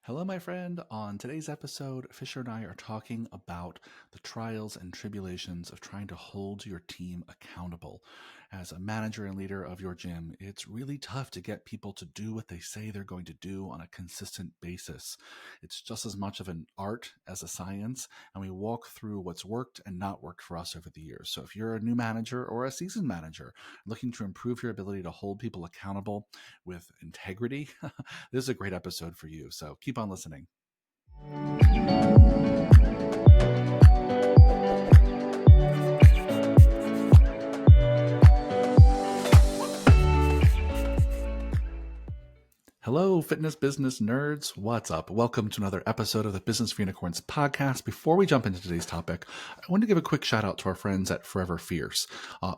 Hello, my friend. On today's episode, Fisher and I are talking about the trials and tribulations of trying to hold your team accountable. As a manager and leader of your gym, it's really tough to get people to do what they say they're going to do on a consistent basis. It's just as much of an art as a science, and we walk through what's worked and not worked for us over the years. So if you're a new manager or a seasoned manager looking to improve your ability to hold people accountable with integrity, this is a great episode for you. So keep on listening. Hello, fitness business nerds. What's up? Welcome to another episode of the Business for Unicorns podcast. Before we jump into today's topic, I want to give a quick shout out to our friends at Forever Fierce.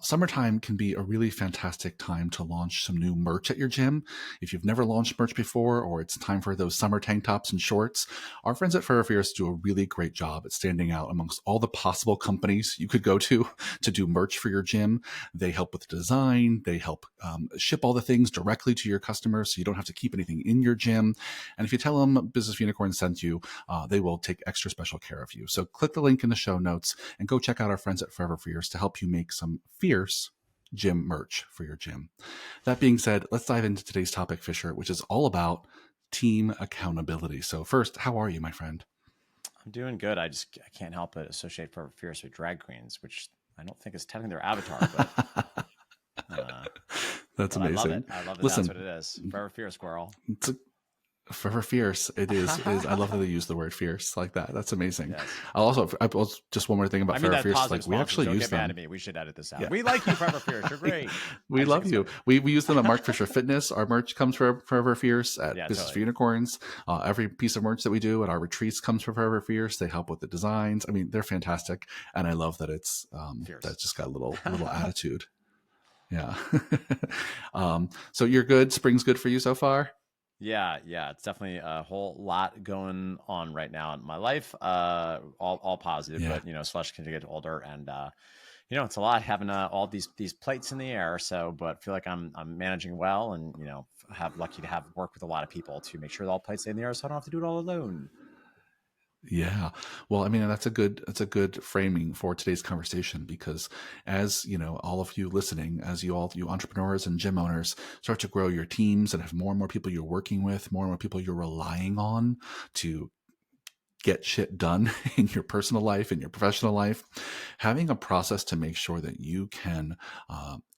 Summertime can be a really fantastic time to launch some new merch at your gym. If you've never launched merch before, or it's time for those summer tank tops and shorts, our friends at Forever Fierce do a really great job at standing out amongst all the possible companies you could go to do merch for your gym. They help with design. They help ship all the things directly to your customers so you don't have to keep anything in your gym. And if you tell them Business Unicorn sent you, they will take extra special care of you. So click the link in the show notes and go check out our friends at Forever Fierce to help you make some fierce gym merch for your gym. That being said, let's dive into today's topic, Fisher, which is all about team accountability. So first, how are you, my friend? I'm doing good. I can't help but associate Forever Fierce with drag queens, which I don't think is technically their avatar, but That's amazing. I love it. Listen, That's what it is. Forever Fierce, squirrel. It's Forever Fierce. It is. I love that they use the word fierce like that. That's amazing. Yes. I just one more thing about Forever Fierce. Like we actually use them. Mad at me. We should edit this out. Yeah. We like you, Forever Fierce. You're great. We love you. We use them at Mark Fisher Fitness. Our merch comes from Forever Fierce at Business for Unicorns. Every piece of merch that we do at our retreats comes from Forever Fierce. They help with the designs. I mean, they're fantastic, and I love that it's that's just got a little attitude. Yeah. So you're good. Spring's good for you so far? Yeah. It's definitely a whole lot going on right now in my life. All positive, but slash continue to get older, and it's a lot having all these plates in the air. So, but feel like I'm managing well, and have lucky to have work with a lot of people to make sure all plates stay in the air, so I don't have to do it all alone. Yeah. Well, I mean, that's a good framing for today's conversation, because as you know, all of you listening, as you entrepreneurs and gym owners start to grow your teams and have more and more people you're working with, more and more people you're relying on to get shit done in your personal life, in your professional life, having a process to make sure that you can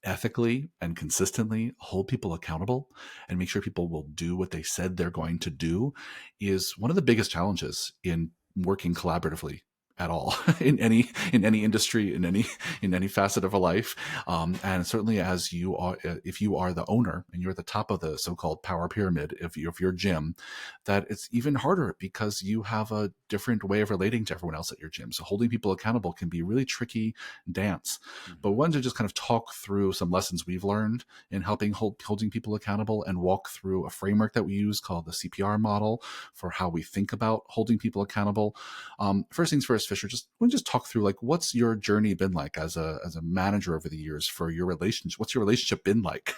ethically and consistently hold people accountable and make sure people will do what they said they're going to do is one of the biggest challenges in working collaboratively at all in any industry, in any facet of a life. And certainly as you are, if you are the owner and you're at the top of the so-called power pyramid of your gym, that it's even harder because you have a different way of relating to everyone else at your gym. So holding people accountable can be a really tricky dance. Mm-hmm. But we wanted to just kind of talk through some lessons we've learned in helping holding people accountable and walk through a framework that we use called the CPR model for how we think about holding people accountable. First things first, Fisher, just talk through, like, what's your journey been like as a manager over the years for your relationship? What's your relationship been like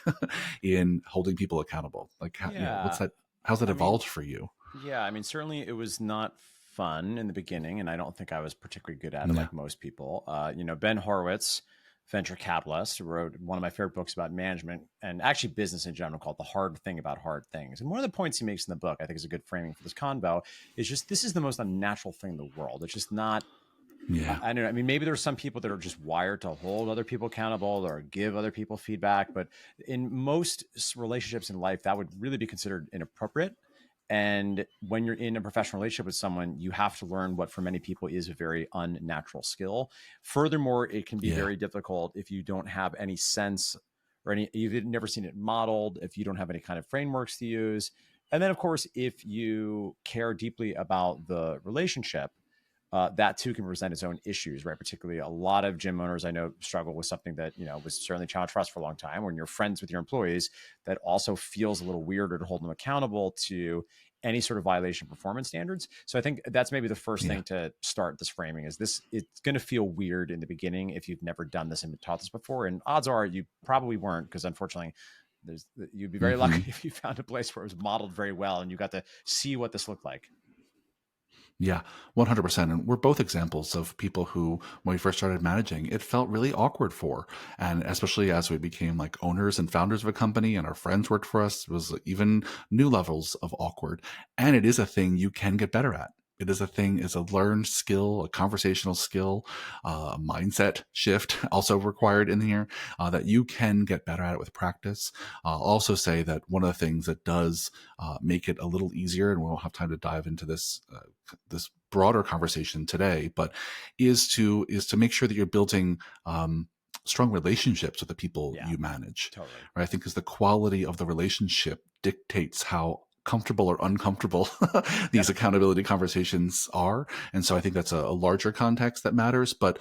in holding people accountable? Like, how's that evolved for you? Yeah, I mean, certainly it was not fun in the beginning, and I don't think I was particularly good at it like most people. Ben Horowitz, venture capitalist, wrote one of my favorite books about management and actually business in general, called The Hard Thing About Hard Things. And one of the points he makes in the book, I think is a good framing for this convo, is just this is the most unnatural thing in the world. It's just not. Yeah, I don't know. I mean, maybe there's some people that are just wired to hold other people accountable or give other people feedback, but in most relationships in life, that would really be considered inappropriate. And when you're in a professional relationship with someone, you have to learn what for many people is a very unnatural skill. Furthermore, it can be very difficult if you don't have any sense or you've never seen it modeled, if you don't have any kind of frameworks to use. And then, of course, if you care deeply about the relationship, that too can present its own issues, right? Particularly a lot of gym owners I know struggle with something that, was certainly a challenge for us for a long time. When you're friends with your employees, that also feels a little weirder to hold them accountable to any sort of violation of performance standards. So I think that's maybe the first thing to start this framing is this. It's going to feel weird in the beginning if you've never done this and been taught this before. And odds are you probably weren't, because unfortunately, You'd be very lucky Hmm. if you found a place where it was modeled very well and you got to see what this looked like. Yeah, 100%. And we're both examples of people who, when we first started managing, it felt really awkward for. And especially as we became like owners and founders of a company and our friends worked for us, it was even new levels of awkward. And it is a thing you can get better at. It is a thing, is a learned skill, a conversational skill, a mindset shift also required in here that you can get better at it with practice. I'll also say that one of the things that does make it a little easier, and we won't have time to dive into this broader conversation today, but is to make sure that you're building strong relationships with the people Yeah, you manage. totally. Right? I think because the quality of the relationship dictates how comfortable or uncomfortable these Yep. accountability conversations are. And so I think that's a larger context that matters. But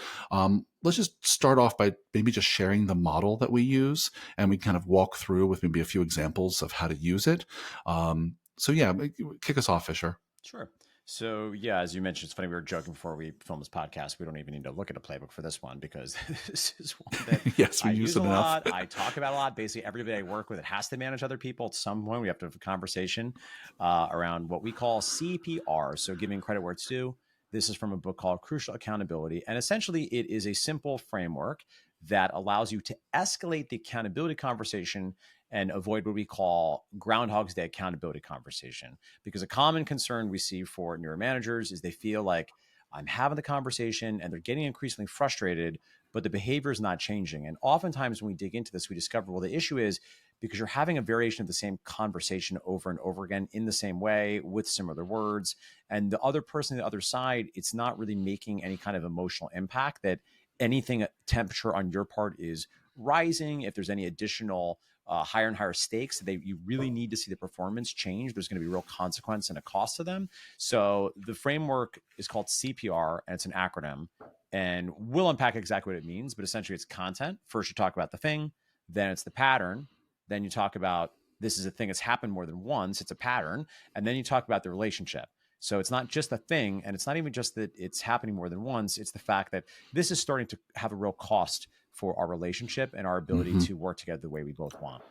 let's just start off by maybe just sharing the model that we use, and we kind of walk through with maybe a few examples of how to use it. So yeah, kick us off, Fisher. Sure. So yeah, as you mentioned, it's funny. We were joking before we filmed this podcast. We don't even need to look at a playbook for this one because this is one that Yes, we I use use a it enough. lot. I talk about a lot. Basically, everybody I work with, it has to manage other people. At some point, we have to have a conversation around what we call CPR. So giving credit where it's due. This is from a book called Crucial Accountability, and essentially, it is a simple framework that allows you to escalate the accountability conversation and avoid what we call Groundhog's Day accountability conversation. Because a common concern we see for newer managers is they feel like I'm having the conversation and they're getting increasingly frustrated, but the behavior is not changing. And oftentimes when we dig into this, we discover, well, the issue is because you're having a variation of the same conversation over and over again in the same way with similar words. And the other person on the other side, it's not really making any kind of emotional impact that anything temperature on your part is rising. If there's any additional higher and higher stakes, you really need to see the performance change. There's going to be real consequence and a cost to them. So the framework is called CPR, and it's an acronym. And we'll unpack exactly what it means, but essentially it's content. First, you talk about the thing, then it's the pattern, then you talk about this is a thing that's happened more than once, it's a pattern, and then you talk about the relationship. So it's not just a thing, and it's not even just that it's happening more than once. It's the fact that this is starting to have a real cost for our relationship and our ability Hmm. to work together the way we both want.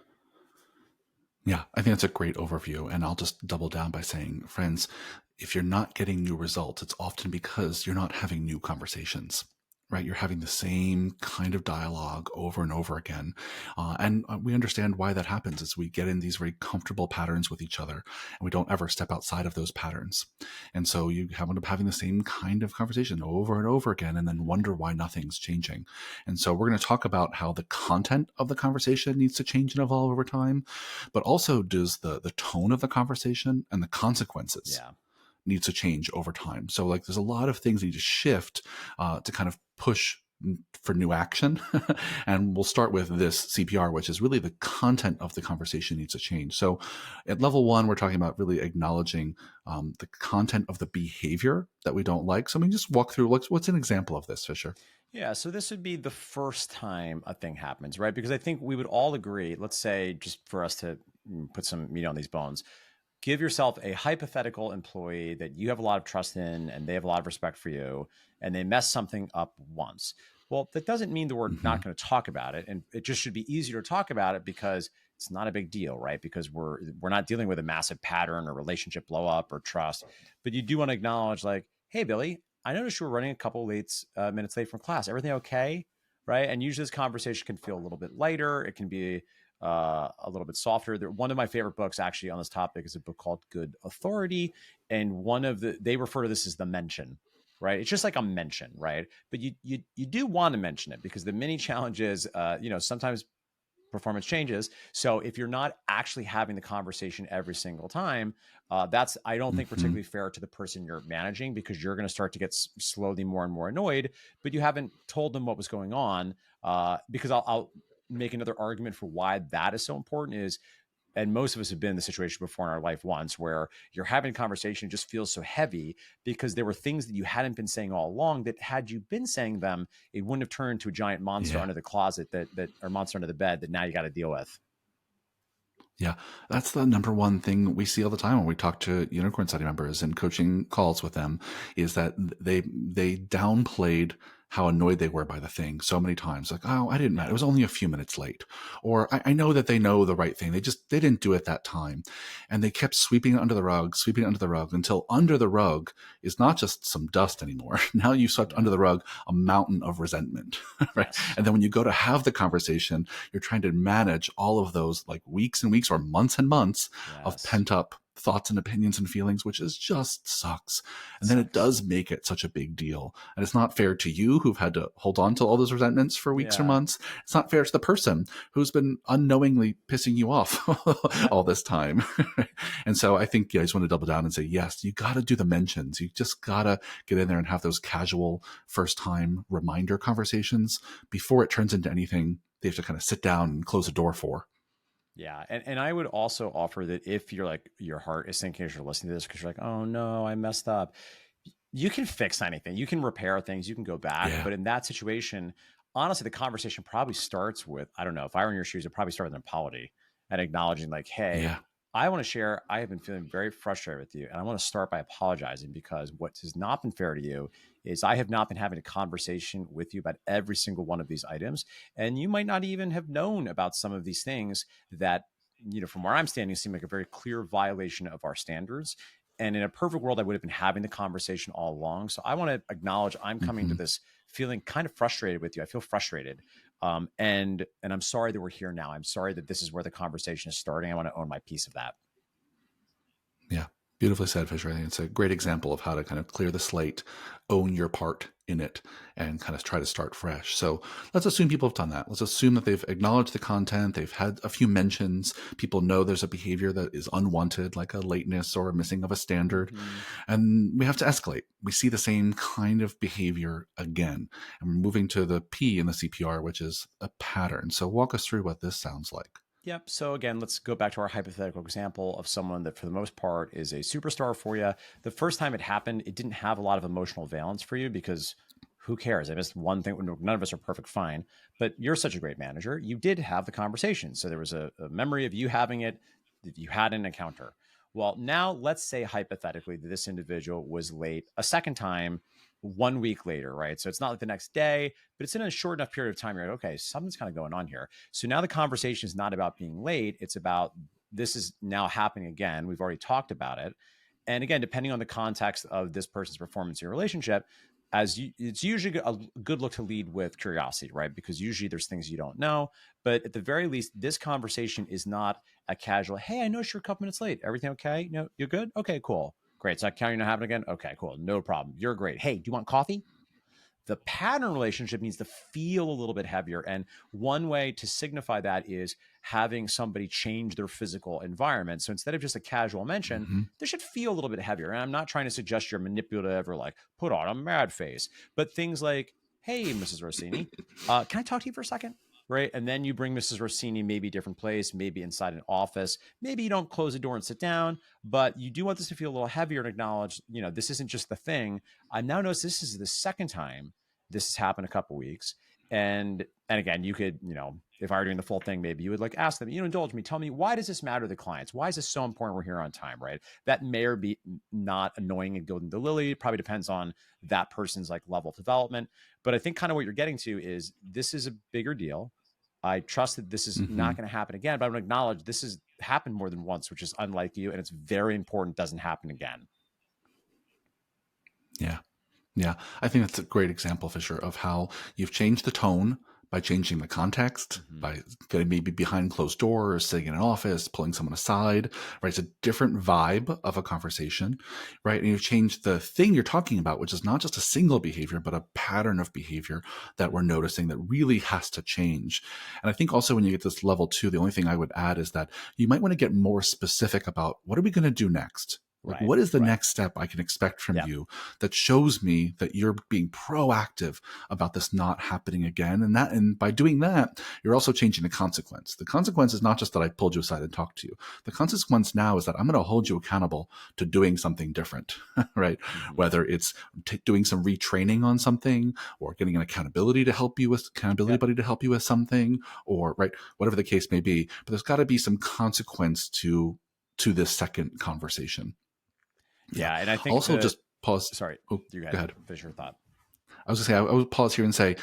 Yeah, I think that's a great overview. And I'll just double down by saying, friends, if you're not getting new results, it's often because you're not having new conversations. Right, you're having the same kind of dialogue over and over again, and we understand why that happens. As we get in these very comfortable patterns with each other, and we don't ever step outside of those patterns, and so you end up having the same kind of conversation over and over again, and then wonder why nothing's changing. And so we're going to talk about how the content of the conversation needs to change and evolve over time, but also does the tone of the conversation and the consequences Yeah. needs to change over time. So like there's a lot of things that need to shift to kind of push for new action. And we'll start with this CPR, which is really the content of the conversation needs to change. So at level one, we're talking about really acknowledging the content of the behavior that we don't like. So let me just walk through what's an example of this, Fisher? Yeah. So this would be the first time a thing happens, right? Because I think we would all agree, let's say, just for us to put some meat on these bones, give yourself a hypothetical employee that you have a lot of trust in and they have a lot of respect for you, and they mess something up once. Well, that doesn't mean that we're Mm-hmm. not going to talk about it. And it just should be easier to talk about it because it's not a big deal, right? Because we're not dealing with a massive pattern or relationship blow up or trust. But you do want to acknowledge, like, hey, Billy, I noticed you were running a couple minutes late from class. Everything okay? Right. And usually this conversation can feel a little bit lighter. It can be a little bit softer. One of my favorite books actually on this topic is a book called Good Authority. And they refer to this as the mention, right? It's just like a mention, right? But you do want to mention it because the mini challenge is, sometimes performance changes. So if you're not actually having the conversation every single time, that's, I don't think, Mm-hmm. particularly fair to the person you're managing, because you're going to start to get slowly more and more annoyed, but you haven't told them what was going on. Because I'll make another argument for why that is so important is, and most of us have been in the situation before in our life once, where you're having a conversation just feels so heavy because there were things that you hadn't been saying all along that, had you been saying them, it wouldn't have turned into a giant monster Yeah. under the closet or monster under the bed that now you got to deal with. Yeah, that's the number one thing we see all the time when we talk to unicorn study members and coaching calls with them, is that they downplayed how annoyed they were by the thing so many times. Like, oh, I didn't matter. It Yeah. was only a few minutes late. Or I know that they know the right thing. They didn't do it that time. And they kept sweeping it under the rug, sweeping it under the rug until under the rug is not just some dust anymore. Now you swept under Yeah. the rug a mountain of resentment, right? Yes. And then when you go to have the conversation, you're trying to manage all of those like weeks and weeks or months and months of Yes. pent up thoughts and opinions and feelings, which is just sucks. It And then it sucks. does make it such a big deal. And it's not fair to you who've had to hold on to all those resentments for weeks or Yeah. months. It's not fair to the person who's been unknowingly pissing you off Yeah. all this time. And so I think I just want to double down and say, yes, you got to do the mentions. You just got to get in there and have those casual first time reminder conversations before it turns into anything they have to kind of sit down and close a door for. Yeah. And I would also offer that if you're like, your heart is sinking as you're listening to this because you're like, oh no, I messed up. You can fix anything. You can repair things. You can go back. Yeah. But in that situation, honestly, the conversation probably starts with, I don't know, if I were in your shoes, it probably start with an apology and acknowledging like, hey, Yeah. I want to share, I have been feeling very frustrated with you. And I want to start by apologizing because what has not been fair to you is I have not been having a conversation with you about every single one of these items. And you might not even have known about some of these things that, from where I'm standing, seem like a very clear violation of our standards. And in a perfect world, I would have been having the conversation all along. So I want to acknowledge I'm coming to Mm-hmm. this feeling kind of frustrated with you. I feel frustrated. And I'm sorry that we're here now. I'm sorry that this is where the conversation is starting. I want to own my piece of that. Yeah. Beautifully said, Fisher. I think it's a great example of how to kind of clear the slate, own your part in it, and kind of try to start fresh. So let's assume people have done that. Let's assume that they've acknowledged the content, they've had a few mentions, people know there's a behavior that is unwanted, like a lateness or a missing of a standard, Mm-hmm. and we have to escalate. We see the same kind of behavior again. And we're moving to the P in the CPR, which is a pattern. So walk us through what this sounds like. Yep. So again, let's go back to our hypothetical example of someone that, for the most part, is a superstar for you. The first time it happened, it didn't have a lot of emotional valence for you because who cares? I missed one thing. None of us are perfect, fine. But you're such a great manager. You did have the conversation. So there was a memory of you having it, that you had an encounter. Well, now let's say hypothetically that this individual was late a second time 1 week later, right? So it's not like the next day, but it's in a short enough period of time. You're like, okay, something's kind of going on here. So now the conversation is not about being late. It's about this is now happening again. We've already talked about it. And again, depending on the context of this person's performance in your relationship, it's usually a good look to lead with curiosity, right? Because usually there's things you don't know. But at the very least, this conversation is not a casual, hey, I noticed you're a couple minutes late. Everything okay? No, you're good? Okay, cool. Great. So counting to happen again? Okay, cool. No problem. You're great. Hey, do you want coffee? The pattern relationship needs to feel a little bit heavier. And one way to signify that is having somebody change their physical environment. So instead of just a casual mention, Mm-hmm. this should feel a little bit heavier. And I'm not trying to suggest you're manipulative or like put on a mad face, but things like, hey, Mrs. Rossini, can I talk to you for a second? Right. And then you bring Mrs. Rossini maybe a different place, maybe inside an office. Maybe you don't close the door and sit down, but you do want this to feel a little heavier and acknowledge, this isn't just the thing. I now notice this is the second time this has happened a couple weeks. And again, you could, if I were doing the full thing, maybe you would like ask them, indulge me, tell me, why does this matter to the clients? Why is this so important we're here on time, right? That may or be not annoying and golden to Lily. It probably depends on that person's like level of development. But I think kind of what you're getting to is this is a bigger deal. I trust that this is Mm-hmm. not going to happen again, but I'm going to acknowledge this has happened more than once, which is unlike you. And it's very important it doesn't happen again. Yeah. Yeah, I think that's a great example, Fisher, of how you've changed the tone by changing the context, Mm-hmm. by getting maybe behind closed doors, sitting in an office, pulling someone aside, right? It's a different vibe of a conversation, right? And you've changed the thing you're talking about, which is not just a single behavior, but a pattern of behavior that we're noticing that really has to change. And I think also when you get this level two, the only thing I would add is that you might want to get more specific about what are we going to do next? Like, Right. what is the Right. next step I can expect from Yeah. you that shows me that you're being proactive about this not happening again? And by doing that, you're also changing the consequence. The consequence is not just that I pulled you aside and talked to you. The consequence now is that I'm going to hold you accountable to doing something different, right? Mm-hmm. Whether it's doing some retraining on something, or getting an accountability Yep. buddy to help you with something, or right, whatever the case may be. But there's got to be some consequence to this second conversation. Yeah. Yeah. And I think Also, just pause. sorry, Oh, you go had ahead. finish your thought. I was gonna say, I would pause here and say,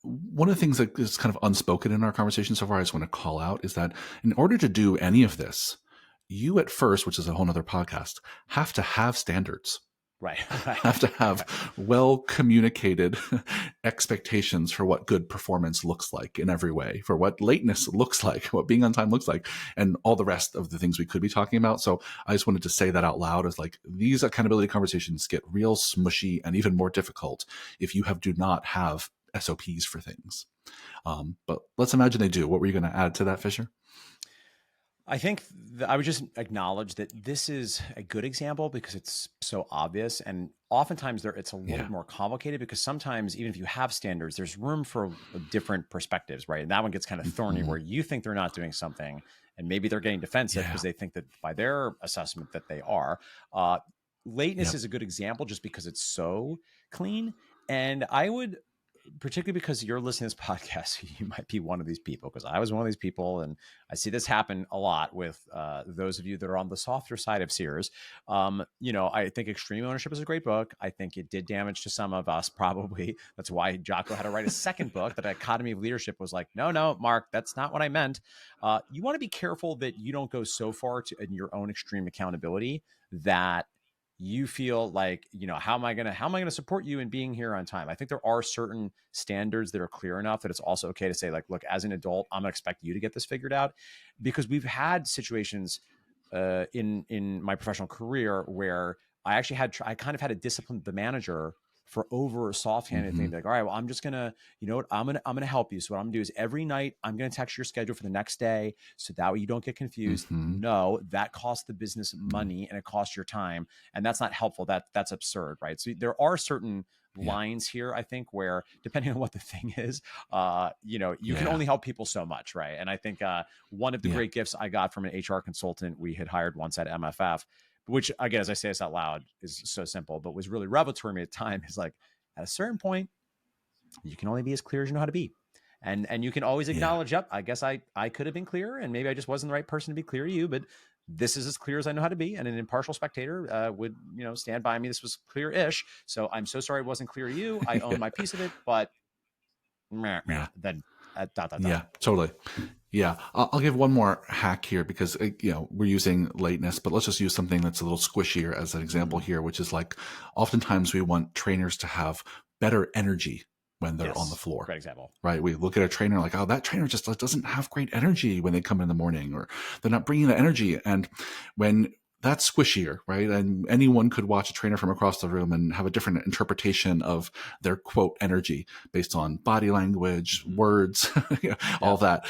one of the things that is kind of unspoken in our conversation so far, I just want to call out is that in order to do any of this, you at first, which is a whole nother podcast, have to have standards. Right. Have to Right. have well communicated expectations for what good performance looks like in every way, for what lateness looks like, what being on time looks like, and all the rest of the things we could be talking about. So I just wanted to say that out loud, as like, these accountability conversations get real smushy and even more difficult if you do not have SOPs for things. But let's imagine they do. What were you going to add to that, Fisher? I think I would just acknowledge that this is a good example because it's so obvious, and oftentimes it's a little Yeah. bit more complicated because sometimes even if you have standards, there's room for different perspectives, right? And that one gets kind of thorny Mm-hmm. where you think they're not doing something, and maybe they're getting defensive because Yeah. they think that by their assessment that they are. Uh, Lateness Yep. is a good example just because it's so clean, and I would particularly because you're listening to this podcast, you might be one of these people because I was one of these people, and I see this happen a lot with those of you that are on the softer side of Sears. I think Extreme Ownership is a great book. I think it did damage to some of us, probably. That's why Jocko had to write a second book. That Academy of Leadership was like, no, no, Mark, that's not what I meant. You want to be careful that you don't go so far in your own extreme accountability that you feel like, how am I going to support you in being here on time? I think there are certain standards that are clear enough that it's also okay to say, like, look, as an adult, I'm going to expect you to get this figured out, because we've had situations in my professional career where I kind of had to discipline the manager for over a soft-handed Mm-hmm. thing. Like, all right, well, I'm just gonna, what, I'm gonna help you. So what I'm gonna do is every night I'm gonna text your schedule for the next day, so that way you don't get confused. Mm-hmm. No, that costs the business money and it costs your time, and that's not helpful. That's absurd, right? So there are certain Yeah. lines here, I think, where depending on what the thing is, you can Yeah. only help people so much, right? And I think one of the Yeah. great gifts I got from an HR consultant we had hired once at MFF, which again, as I say this out loud, is so simple, but was really revelatory to me at the time, is like, at a certain point, you can only be as clear as you know how to be. And you can always Yeah. acknowledge, yep, I guess I could have been clearer, and maybe I just wasn't the right person to be clear to you, but this is as clear as I know how to be. And an impartial spectator would, stand by me. This was clear-ish. So I'm so sorry it wasn't clear to you. I own Yeah. my piece of it, but Yeah. then dot dot dot. Yeah. Totally. Yeah, I'll give one more hack here because we're using lateness, but let's just use something that's a little squishier as an example Mm, here, which is like, oftentimes we want trainers to have better energy when they're on the yes, floor. great example. Right? We look at a trainer like, oh, that trainer just doesn't have great energy when they come in the morning, or they're not bringing the energy. And when that's squishier, right? And anyone could watch a trainer from across the room and have a different interpretation of their quote energy based on body language, Mm-hmm. words, all Yep. that.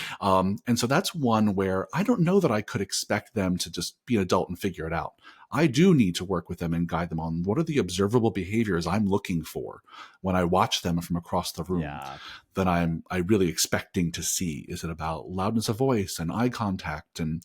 And so that's one where I don't know that I could expect them to just be an adult and figure it out. I do need to work with them and guide them on what are the observable behaviors I'm looking for when I watch them from across the room Yeah. that I really expecting to see. Is it about loudness of voice and eye contact and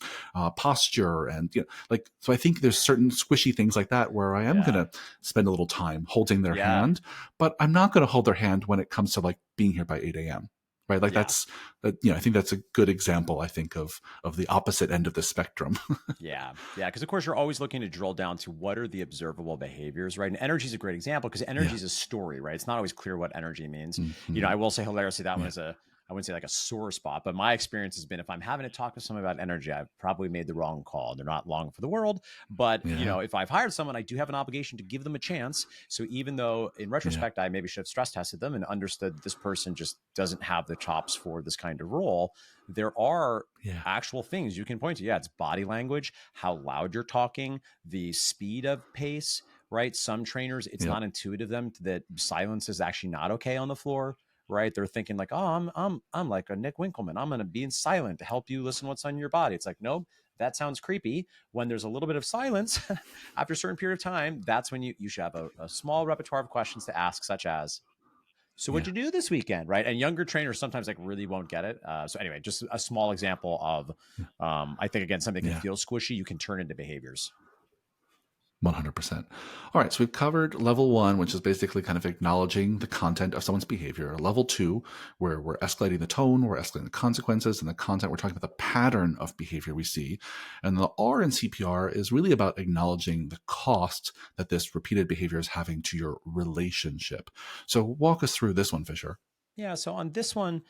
posture and like, so I think there's certain squishy things like that where I am Yeah. gonna spend a little time holding their Yeah. hand, but I'm not gonna hold their hand when it comes to like being here by 8 a.m. Right, like Yeah. that's that. I think that's a good example. I think of the opposite end of the spectrum. Yeah. Yeah. Because, of course, you're always looking to drill down to what are the observable behaviors, right? And energy is a great example because energy Yeah. is a story, right? It's not always clear what energy means. Mm-hmm. I will say hilariously that one Yeah. is I wouldn't say like a sore spot, but my experience has been if I'm having to talk to someone about energy, I've probably made the wrong call. They're not long for the world, but Yeah. if I've hired someone, I do have an obligation to give them a chance. So even though in Yeah. retrospect, I maybe should have stress tested them and understood this person just doesn't have the chops for this kind of role, there are Yeah. actual things you can point to. Yeah, it's body language, how loud you're talking, the speed of pace, right? Some trainers, it's Yep. not intuitive to them that silence is actually not okay on the floor, right? They're thinking like, oh, I'm like a Nick Winkelman. I'm going to be in silent to help you listen what's on your body. It's like, nope, that sounds creepy. When there's a little bit of silence after a certain period of time, that's when you should have a small repertoire of questions to ask, such as, so what'd Yeah. you do this weekend, right? And younger trainers sometimes like really won't get it. So anyway, just a small example of, I think again, something that can Yeah. feel squishy, you can turn into behaviors. 100%. All right. So we've covered level one, which is basically kind of acknowledging the content of someone's behavior. Level two, where we're escalating the tone, we're escalating the consequences, and the content, we're talking about the pattern of behavior we see. And the R in CPR is really about acknowledging the cost that this repeated behavior is having to your relationship. So walk us through this one, Fisher. Yeah. So on this one,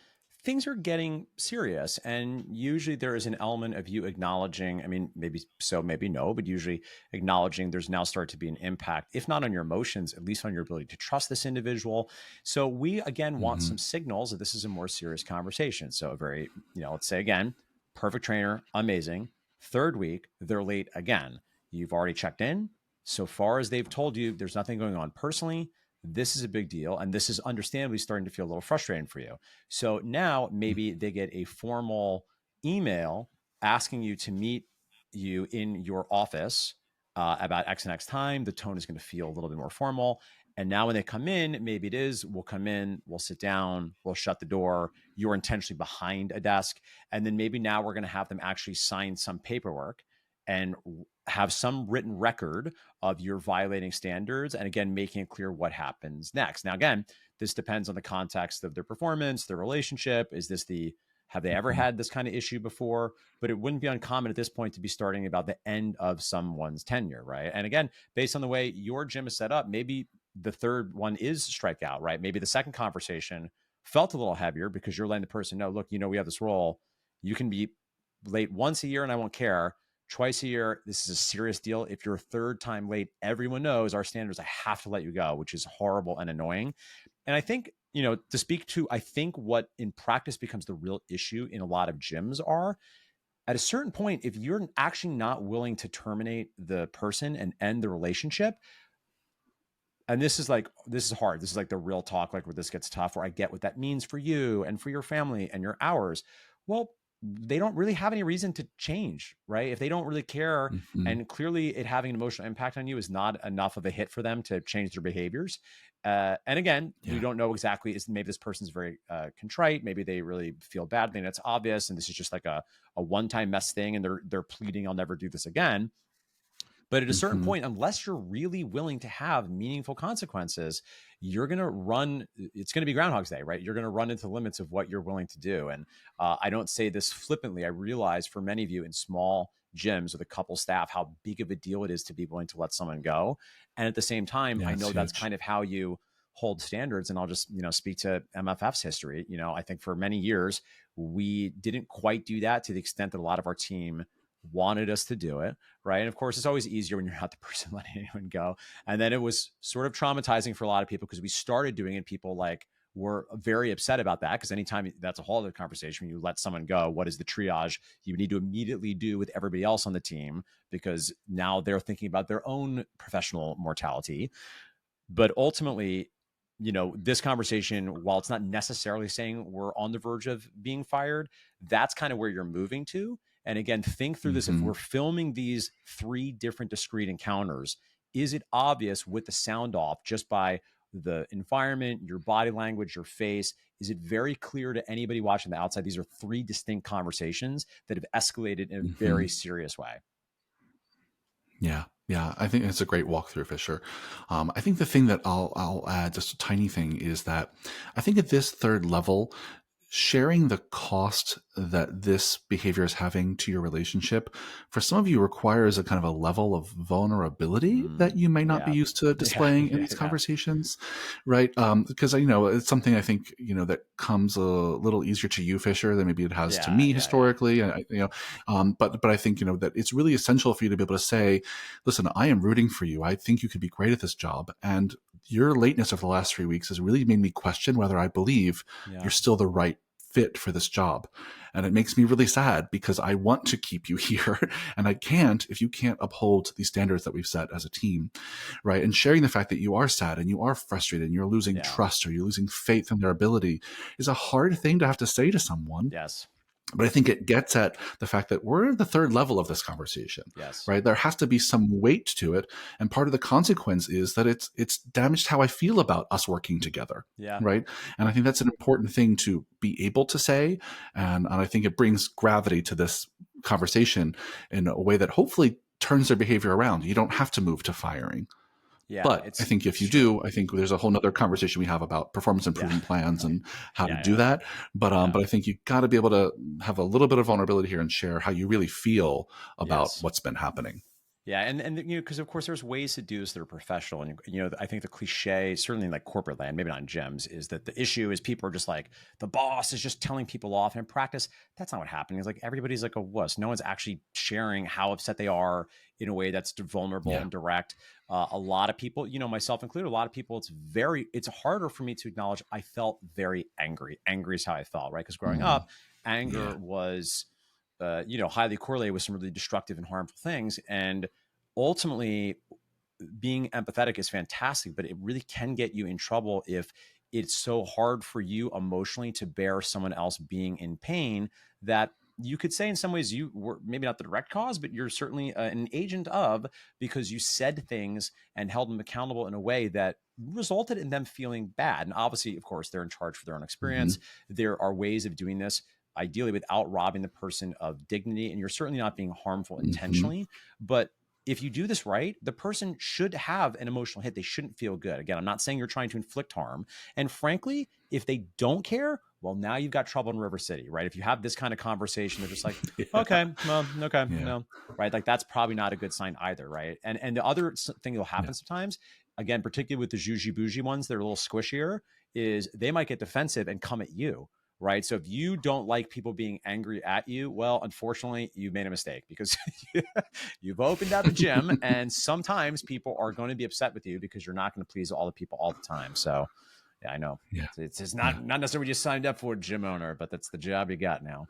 things are getting serious. And usually there is an element of you acknowledging, I mean, maybe so, maybe no, but usually acknowledging there's now started to be an impact, if not on your emotions, at least on your ability to trust this individual. So we, again, want Mm-hmm. some signals that this is a more serious conversation. So a very, let's say again, perfect trainer, amazing. Third week, they're late again. You've already checked in. So far as they've told you, there's nothing going on personally. This is a big deal. And this is understandably starting to feel a little frustrating for you. So now maybe they get a formal email asking you to meet you in your office about X and X time. The tone is going to feel a little bit more formal. And now when they come in, maybe it is, we'll come in, we'll sit down, we'll shut the door. You're intentionally behind a desk. And then maybe now we're going to have them actually sign some paperwork and have some written record of your violating standards. And again, making it clear what happens next. Now, again, this depends on the context of their performance, their relationship. Is this have they ever Mm-hmm. had this kind of issue before? But it wouldn't be uncommon at this point to be starting about the end of someone's tenure, right? And again, based on the way your gym is set up, maybe the third one is strikeout, right? Maybe the second conversation felt a little heavier because you're letting the person know, look, we have this role. You can be late once a year and I won't care. Twice a year, this is a serious deal. If you're a third time late, everyone knows our standards. I have to let you go, which is horrible and annoying. And I think, to speak to, I think what in practice becomes the real issue in a lot of gyms are at a certain point, if you're actually not willing to terminate the person and end the relationship, and this is hard. This is like the real talk, like where this gets tough, where I get what that means for you and for your family and your hours. Well, they don't really have any reason to change, right? If they don't really care, Mm-hmm. and clearly it having an emotional impact on you is not enough of a hit for them to change their behaviors. And again, we Yeah. don't know exactly. Is maybe this person's very contrite. Maybe they really feel badly, and it's obvious. And this is just like a one time mess thing, and they're pleading, "I'll never do this again." But at a certain Mm-hmm. point, unless you're really willing to have meaningful consequences, you're going to run, it's going to be Groundhog's Day, right? You're going to run into the limits of what you're willing to do. And I don't say this flippantly. I realize for many of you in small gyms with a couple staff, how big of a deal it is to be willing to let someone go. And at the same time, Yeah, I it's know that's huge. kind of how you hold standards. And I'll just, speak to MFF's history. I think for many years, we didn't quite do that to the extent that a lot of our team wanted us to do it, right? And of course, it's always easier when you're not the person letting anyone go. And then it was sort of traumatizing for a lot of people because we started doing it. People like were very upset about that because anytime that's a whole other conversation when you let someone go, what is the triage you need to immediately do with everybody else on the team because now they're thinking about their own professional mortality. But ultimately, this conversation, while it's not necessarily saying we're on the verge of being fired, that's kind of where you're moving to. And again, think through this. If Mm-hmm. we're filming these three different discrete encounters, is it obvious with the sound off just by the environment, your body language, your face? Is it very clear to anybody watching the outside? These are three distinct conversations that have escalated in a Mm-hmm. very serious way. Yeah, yeah, I think it's a great walkthrough, Fisher. I think the thing that I'll add, just a tiny thing, is that I think at this third level, sharing the cost that this behavior is having to your relationship for some of you requires a kind of a level of vulnerability that you might not be Yeah. used to Yeah. displaying in Yeah. these Yeah. conversations, right? Because it's something I think that comes a little easier to you, Fisher, than maybe it has to Yeah. me Yeah. Yeah. historically. But I think that it's really essential for you to be able to say, listen, I am rooting for you. I think you could be great at this job, and your lateness over the last 3 weeks has really made me question whether I believe Yeah. you're still the right fit for this job. And it makes me really sad because I want to keep you here and I can't if you can't uphold these standards that we've set as a team, right? And sharing the fact that you are sad and you are frustrated and you're losing Yeah. trust or you're losing faith in their ability is a hard thing to have to say to someone. Yes. But I think it gets at the fact that we're at the third level of this conversation, Yes. right? There has to be some weight to it, and part of the consequence is that it's damaged how I feel about us working together, Yeah. right? And I think that's an important thing to be able to say, and I think it brings gravity to this conversation in a way that hopefully turns their behavior around. You don't have to move to firing. Yeah, But I think if it's you true. do, I think there's a whole nother conversation we have about performance Yeah. improvement plans and how to Yeah, do yeah, that. yeah. But I think you got to be able to have a little bit of vulnerability here and share how you really feel about Yes. what's been happening. Yeah, and you know, because of course there's ways to do this that are professional, and you know, I think the cliche, certainly in like corporate land, maybe not in gyms, is that the issue is people are just like the boss is just telling people off. And in practice, that's not what happening. It's like everybody's like a wuss. No one's actually sharing how upset they are in a way that's vulnerable Yeah. and direct. A lot of people, you know, myself included, a lot of people, it's harder for me to acknowledge I felt very angry. Angry is how I felt, right? Because growing Mm, up, anger yeah. was you know, highly correlated with some really destructive and harmful things. And ultimately, being empathetic is fantastic, but it really can get you in trouble if it's so hard for you emotionally to bear someone else being in pain that you could say in some ways you were maybe not the direct cause, but you're certainly an agent of, because you said things and held them accountable in a way that resulted in them feeling bad. And obviously, of course, they're in charge for their own experience. Hmm. There are ways of doing this, ideally without robbing the person of dignity. And you're certainly not being harmful Hmm. intentionally. But if you do this right, the person should have an emotional hit. They shouldn't feel good. Again, I'm not saying you're trying to inflict harm. And frankly, if they don't care, well, now you've got trouble in River City, right? If you have this kind of conversation, they're just like, Yeah. okay, well, okay, Yeah. no, right? Like that's probably not a good sign either, right? And the other thing that'll Yeah. happen sometimes, again, particularly with the juji bougie ones, they're a little squishier, is they might get defensive and come at you, right? So if you don't like people being angry at you, well, unfortunately, you made a mistake because you've opened up a gym, and sometimes people are going to be upset with you because you're not going to please all the people all the time. So, yeah, I know Yeah. it's Yeah. not necessarily what you signed up for, gym owner, but that's the job you got now.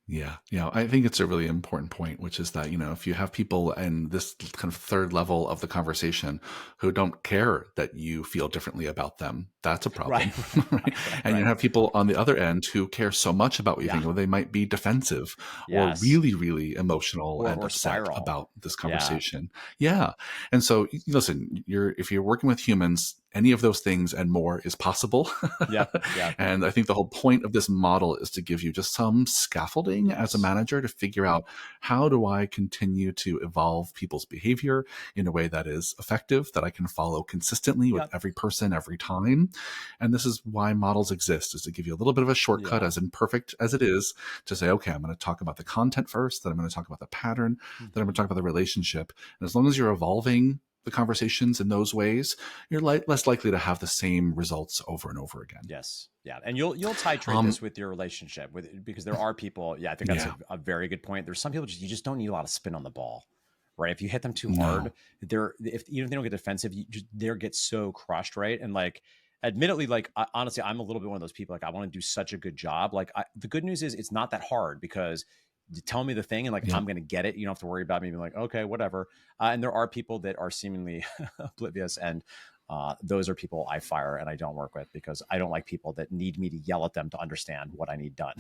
Yeah. Yeah. I think it's a really important point, which is that, if you have people in this kind of third level of the conversation who don't care that you feel differently about them, that's a Right, problem. Right? right, right, And you right. have people on the other end who care so much about what you Yeah. think, well, they might be defensive or Yes. really, really emotional and Or upset spiral. about this Yeah. conversation. Yeah. And so listen, if you're working with humans, any of those things and more is possible. Yep. Yep. And I think the whole point of this model is to give you just some scaffolding as a Yes. manager to figure out, how do I continue to evolve people's behavior in a way that is effective, that I can follow consistently with Yep. every person every time. And this is why models exist, is to give you a little bit of a shortcut, Yeah. as imperfect as it is, to say, okay, I'm going to talk about the content first, then I'm going to talk about the pattern, then I'm going to Mm-hmm. talk about the relationship. And as long as you're evolving the conversations in those ways, you're less likely to have the same results over and over again. Yes. Yeah. And you'll titrate this Um, with your relationship with, because there are people, yeah, I think that's yeah, a very good point. There's some people you just don't need a lot of spin on the ball. Right. If you hit them too hard, no, even if they don't get defensive, they get so crushed. Right. And like, admittedly, like honestly, I'm a little bit one of those people. Like I want to do such a good job. Like the good news is it's not that hard, because you tell me the thing and like yeah. I'm gonna get it. You don't have to worry about me being like, okay, whatever. And there are people that are seemingly oblivious, and those are people I fire and I don't work with, because I don't like people that need me to yell at them to understand what I need done.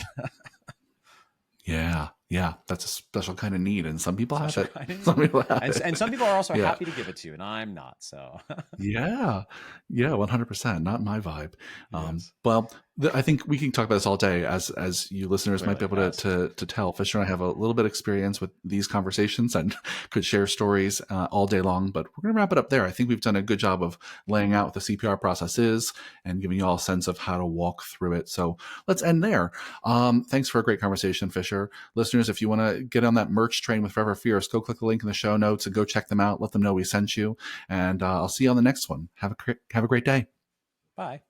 Yeah, yeah, that's a special kind of need, and some people have Special it. kind of Some need. people have And it. some people are also Yeah, happy to give it to you, and I'm not. So yeah, yeah, 100%. Not my vibe. yes, Well, I think we can talk about this all day, as you listeners might be clearly, able to, yes. to tell. Fisher and I have a little bit of experience with these conversations and could share stories all day long. But we're going to wrap it up there. I think we've done a good job of laying out what the CPR process is and giving you all a sense of how to walk through it. So let's end there. Thanks for a great conversation, Fisher. Listeners, if you want to get on that merch train with Forever Fierce, go click the link in the show notes and go check them out. Let them know we sent you. And I'll see you on the next one. Have a great day. Bye.